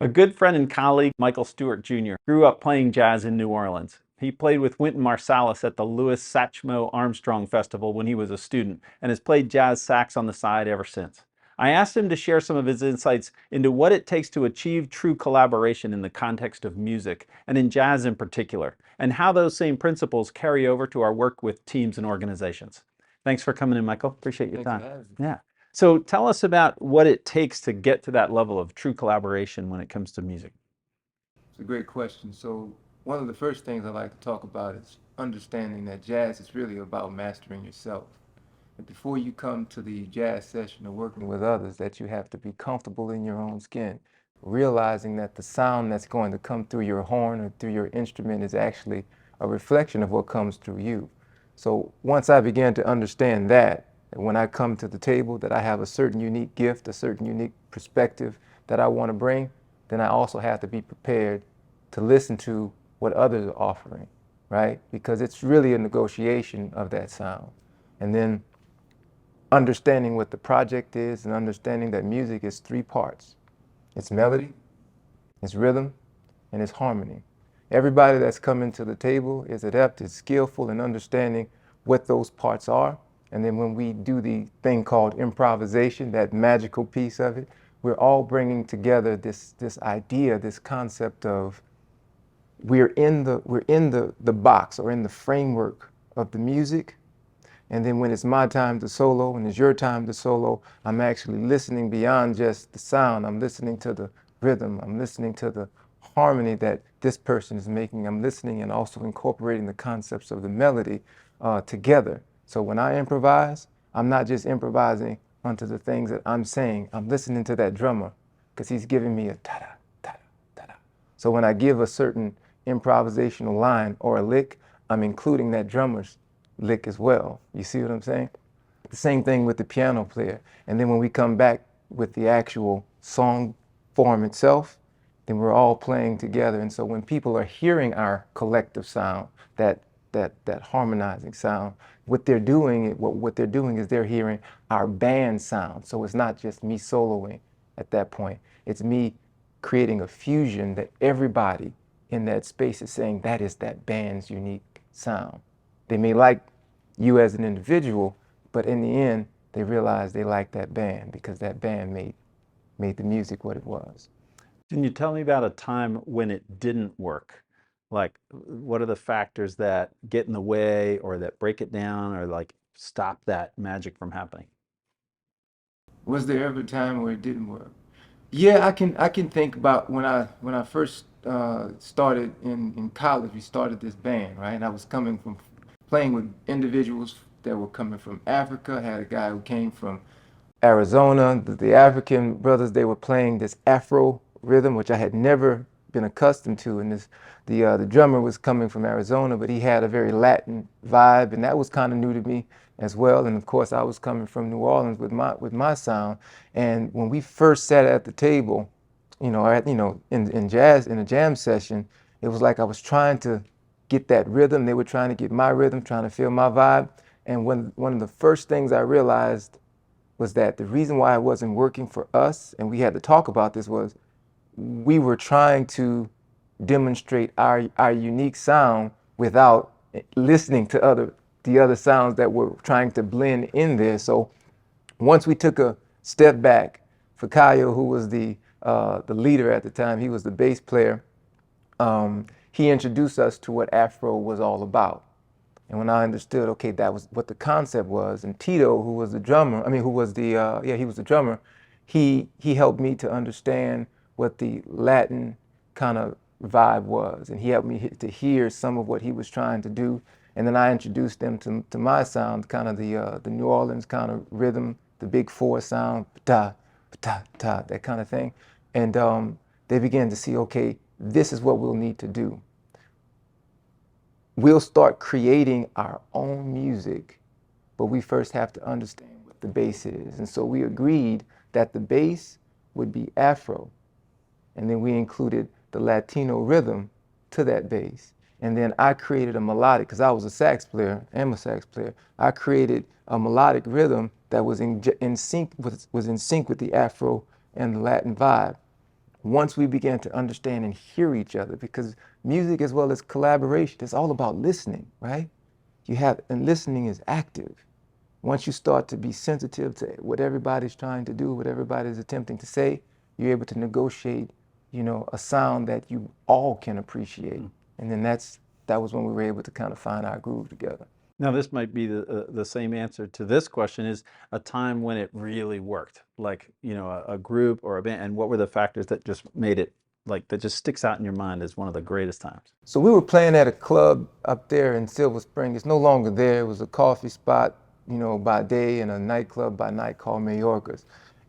A good friend and colleague, Michael Steward Jr., grew up playing jazz in New Orleans. He played with Wynton Marsalis at the Louis Satchmo Armstrong Festival when he was a student and has played jazz sax on the side ever since. I asked him to share some of his insights into what it takes to achieve true collaboration in the context of music, and in jazz in particular, and how those same principles carry over to our work with teams and organizations. Thanks for coming in, Michael. Appreciate your Thanks for time. having me. Yeah. So tell us about what it takes to get to that level of true collaboration when it comes to music. It's a great question. So, one of the first things I like to talk about is understanding that jazz is really about mastering yourself. And before you come to the jazz session or working with others, that you have to be comfortable in your own skin, realizing that the sound that's going to come through your horn or through your instrument is actually a reflection of what comes through you. So once I began to understand that when I come to the table, that I have a certain unique gift, a certain unique perspective that I want to bring, then I also have to be prepared to listen to what others are offering, right? Because it's really a negotiation of that sound. And then understanding what the project is and understanding that music is three parts. It's melody, it's rhythm, and it's harmony. Everybody that's coming to the table is adept, is skillful in understanding what those parts are. And then when we do the thing called improvisation, that magical piece of it, we're all bringing together this idea, this concept of we're in the box or in the framework of the music. And then when it's my time to solo and it's your time to solo, I'm actually listening beyond just the sound. I'm listening to the rhythm. I'm listening to the harmony that this person is making. I'm listening and also incorporating the concepts of the melody together. So when I improvise, I'm not just improvising onto the things that I'm saying. I'm listening to that drummer because he's giving me a ta-da, ta-da, ta-da. So when I give a certain improvisational line or a lick, I'm including that drummer's lick as well. You see what I'm saying? The same thing with the piano player. And then when we come back with the actual song form itself, then we're all playing together. And so when people are hearing our collective sound, that harmonizing sound, what they're doing is they're hearing our band sound. So it's not just me soloing at that point. It's me creating a fusion that everybody in that space is saying that is that band's unique sound. They may like you as an individual, but in the end, they realize they like that band because that band made the music what it was. Can you tell me about a time when it didn't work? Like, what are the factors that get in the way or that break it down or like stop that magic from happening? Was there ever a time where it didn't work? Yeah, I can think about when I first started in college. We started this band, right? And I was coming from playing with individuals that were coming from Africa. I had a guy who came from Arizona. The African brothers, they were playing this Afro rhythm, which I had never been accustomed to. And the drummer was coming from Arizona, but he had a very Latin vibe, and that was kind of new to me as well. And of course, I was coming from New Orleans with my sound. And when we first sat at the table, in jazz in a jam session, it was like I was trying to get that rhythm. They were trying to get my rhythm, trying to feel my vibe. And one of the first things I realized was that the reason why it wasn't working for us, and we had to talk about this, was we were trying to demonstrate our unique sound without listening to the other sounds that were trying to blend in there. So once we took a step back, Fakayo, who was the leader at the time, he was the bass player. He introduced us to what Afro was all about. And when I understood, okay, that was what the concept was, and Tito, who was the drummer, who was he was the drummer, he helped me to understand what the Latin kind of vibe was, and he helped me to hear some of what he was trying to do. And then I introduced them to my sound, kind of the New Orleans kind of rhythm, the big four sound, ta ta ta, that kind of thing. And they began to see, okay, this is what we'll need to do. We'll start creating our own music, but we first have to understand what the bass is. And so we agreed that the bass would be Afro, and then we included the Latino rhythm to that bass. And then I created a melodic, because I was a sax player, am a sax player. I created a melodic rhythm that was in sync with the Afro and the Latin vibe. once we began to understand and hear each other, because music as well as collaboration, it's all about listening, right? And listening is active. Once you start to be sensitive to what everybody's trying to do, what everybody's attempting to say, you're able to negotiate, a sound that you all can appreciate. And then that was when we were able to kind of find our groove together. Now, this might be the same answer to this question, is a time when it really worked, like, a group or a band, and what were the factors that just made it, like, that just sticks out in your mind as one of the greatest times? So we were playing at a club up there in Silver Spring. It's no longer there. It was a coffee spot, by day, and a nightclub by night called Mayorkas.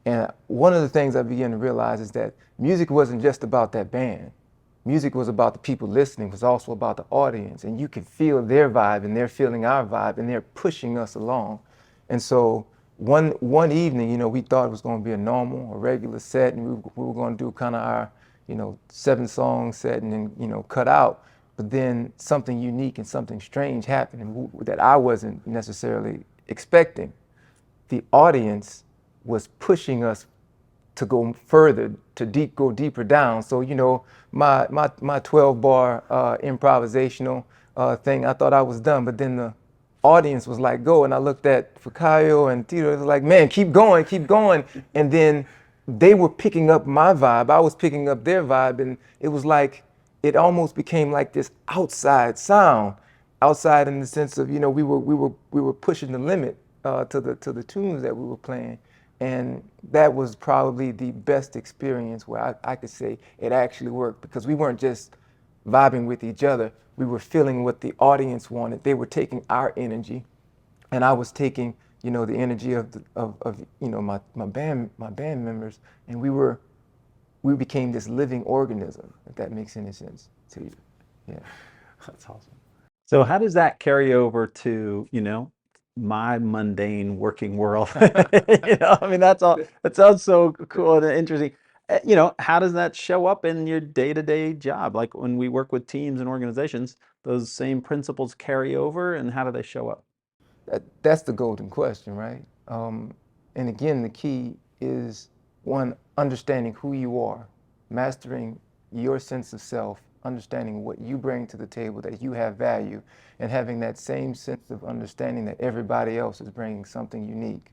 And one of the things I began to realize is that music wasn't just about that band. Music was about the people listening. It was also about the audience. And you could feel their vibe, and they're feeling our vibe, and they're pushing us along. And so one evening, we thought it was going to be a regular set, and we were going to do kind of our, 7-song set and then, cut out. But then something unique and something strange happened, and that I wasn't necessarily expecting. The audience was pushing us to go further, to go deeper down. So, my 12-bar improvisational thing, I thought I was done, but then the audience was like, go. And I looked at Fakayo and Tito, it was like, man, keep going, keep going. And then they were picking up my vibe, I was picking up their vibe, and it was like, it almost became like this outside sound, outside in the sense of, we were pushing the limit to the tunes that we were playing. And that was probably the best experience where I could say it actually worked, because we weren't just vibing with each other, we were feeling what the audience wanted. They were taking our energy, and I was taking, the energy of my band members, and we became this living organism, if that makes any sense to you. Yeah. That's awesome. So how does that carry over to, my mundane working world? I mean, that's all. That sounds so cool and interesting. How does that show up in your day-to-day job? Like when we work with teams and organizations, those same principles carry over, and how do they show up? That's the golden question, right? And again, the key is, one, understanding who you are, mastering your sense of self, understanding what you bring to the table, that you have value, and having that same sense of understanding that everybody else is bringing something unique.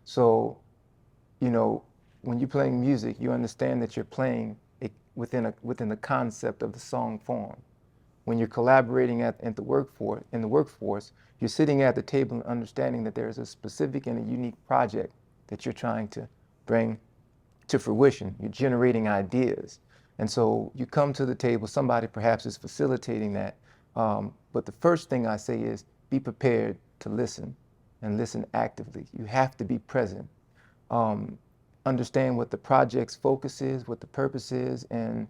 So, when you're playing music, you understand that you're playing it within the concept of the song form. When you're collaborating in the workforce, you're sitting at the table and understanding that there's a specific and a unique project that you're trying to bring to fruition. You're generating ideas. And so you come to the table, somebody perhaps is facilitating that. But the first thing I say is, be prepared to listen, and listen actively. You have to be present. Understand what the project's focus is, what the purpose is, and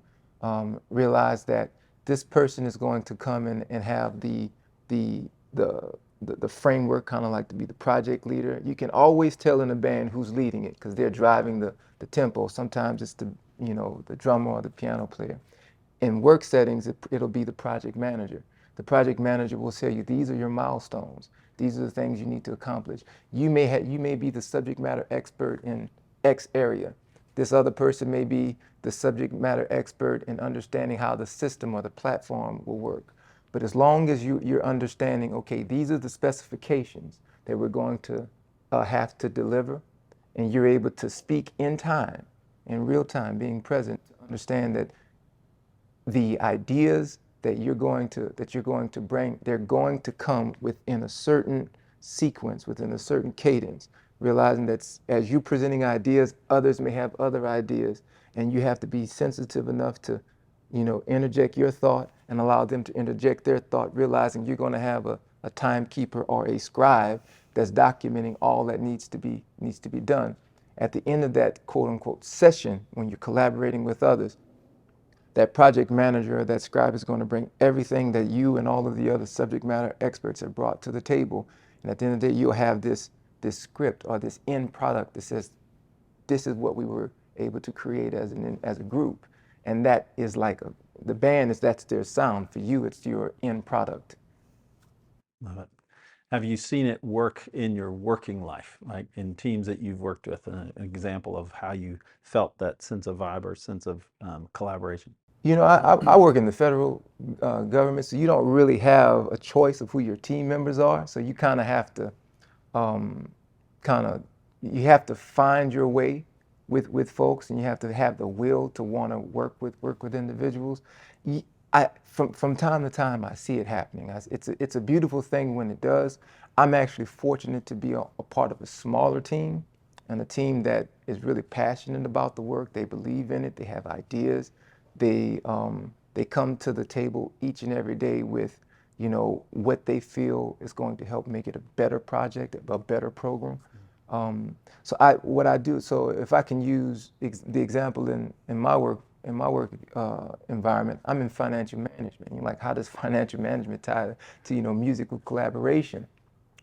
realize that this person is going to come in and have the framework, kind of like to be the project leader. You can always tell in a band who's leading it, because they're driving the tempo. Sometimes it's the drummer or the piano player. In work settings, it'll be the project manager. The project manager will tell you, these are your milestones. These are the things you need to accomplish. You may be the subject matter expert in X area. This other person may be the subject matter expert in understanding how the system or the platform will work. But as long as you're understanding, okay, these are the specifications that we're going to have to deliver, and you're able to speak in time, in real time, being present, to understand that the ideas that you're going to bring, they're going to come within a certain sequence, within a certain cadence, realizing that as you're presenting ideas, others may have other ideas, and you have to be sensitive enough to, interject your thought and allow them to interject their thought, realizing you're going to have a timekeeper or a scribe that's documenting all that needs to be done. At the end of that quote unquote session, when you're collaborating with others, that project manager or that scribe is going to bring everything that you and all of the other subject matter experts have brought to the table. And at the end of the day, you'll have this script or this end product that says, this is what we were able to create as a group. And that is like the band that's their sound. For you, it's your end product. Love it. Have you seen it work in your working life, like in teams that you've worked with, an example of how you felt that sense of vibe or sense of collaboration? You know, I work in the federal government, so you don't really have a choice of who your team members are. So you kind of have to, um, kind of, you have to find your way with folks, and you have to have the will to want to work with individuals. From time to time, I see it happening. It's a beautiful thing when it does. I'm actually fortunate to be a part of a smaller team, and a team that is really passionate about the work. They believe in it. They have ideas. They come to the table each and every day with, you know, what they feel is going to help make it a better project, a better program. What I do, so if I can use the example in my work environment, I'm in financial management. You're like, how does financial management tie to, you know, musical collaboration?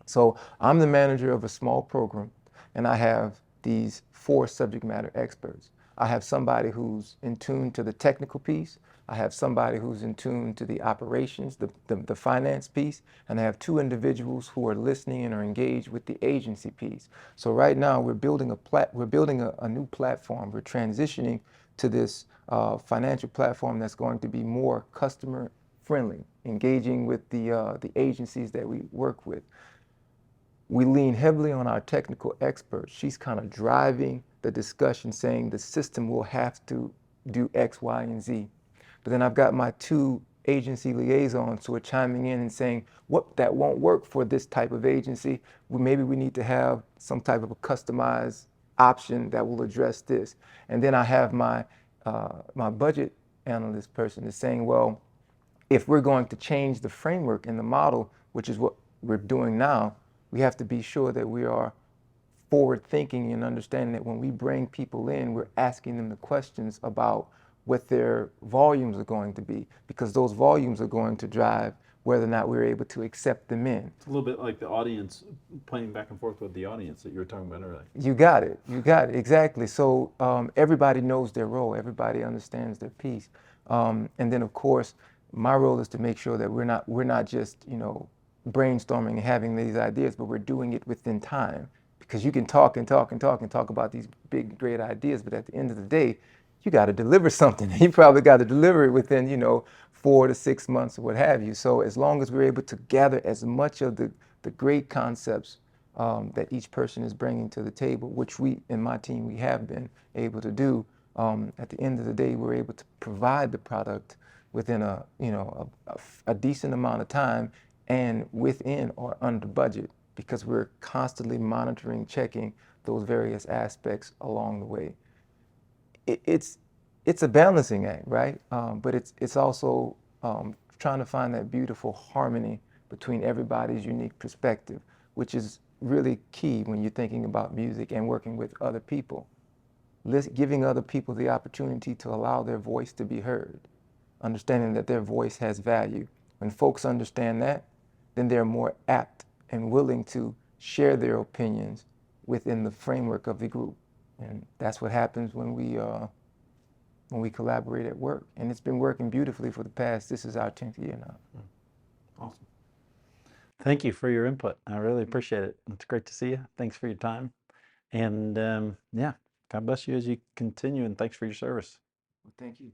So I'm the manager of a small program, and I have these 4 subject matter experts. I have somebody who's in tune to the technical piece. I have somebody who's in tune to the operations, the finance piece, and I have 2 individuals who are listening and are engaged with the agency piece. So right now we're building a new platform. We're transitioning to this financial platform that's going to be more customer friendly, engaging with the agencies that we work with. We lean heavily on our technical experts. She's kind of driving the discussion, saying the system will have to do X, Y, and Z. But then I've got my 2 agency liaisons who are chiming in and saying, what, that won't work for this type of agency. Maybe we need to have some type of a customized option that will address this. And then I have my budget analyst person is saying, well, if we're going to change the framework and the model, which is what we're doing now, we have to be sure that we are forward thinking and understanding that when we bring people in, we're asking them the questions about what their volumes are going to be, because those volumes are going to drive whether or not we're able to accept them in. It's a little bit like the audience, playing back and forth with the audience that you were talking about earlier. You got it. You got it. Exactly. So everybody knows their role. Everybody understands their piece. And then, of course, my role is to make sure that we're not just, you know, brainstorming and having these ideas, but we're doing it within time. Because you can talk and talk and talk and talk about these big, great ideas, but at the end of the day, you got to deliver something. You probably got to deliver it within, you know, 4 to 6 months or what have you. So as long as we're able to gather as much of the great concepts that each person is bringing to the table, which we, in my team, we have been able to do. At the end of the day, we're able to provide the product within a decent amount of time and within or under budget, because we're constantly monitoring, checking those various aspects along the way. It's a balancing act, right? But it's also trying to find that beautiful harmony between everybody's unique perspective, which is really key when you're thinking about music and working with other people. Giving other people the opportunity to allow their voice to be heard, understanding that their voice has value. When folks understand that, then they're more apt and willing to share their opinions within the framework of the group. And that's what happens when we collaborate at work. And it's been working beautifully for the past, this is our 10th year now. Awesome. Thank you for your input. I really appreciate it. It's great to see you. Thanks for your time. And yeah, God bless you as you continue, and thanks for your service. Well, thank you.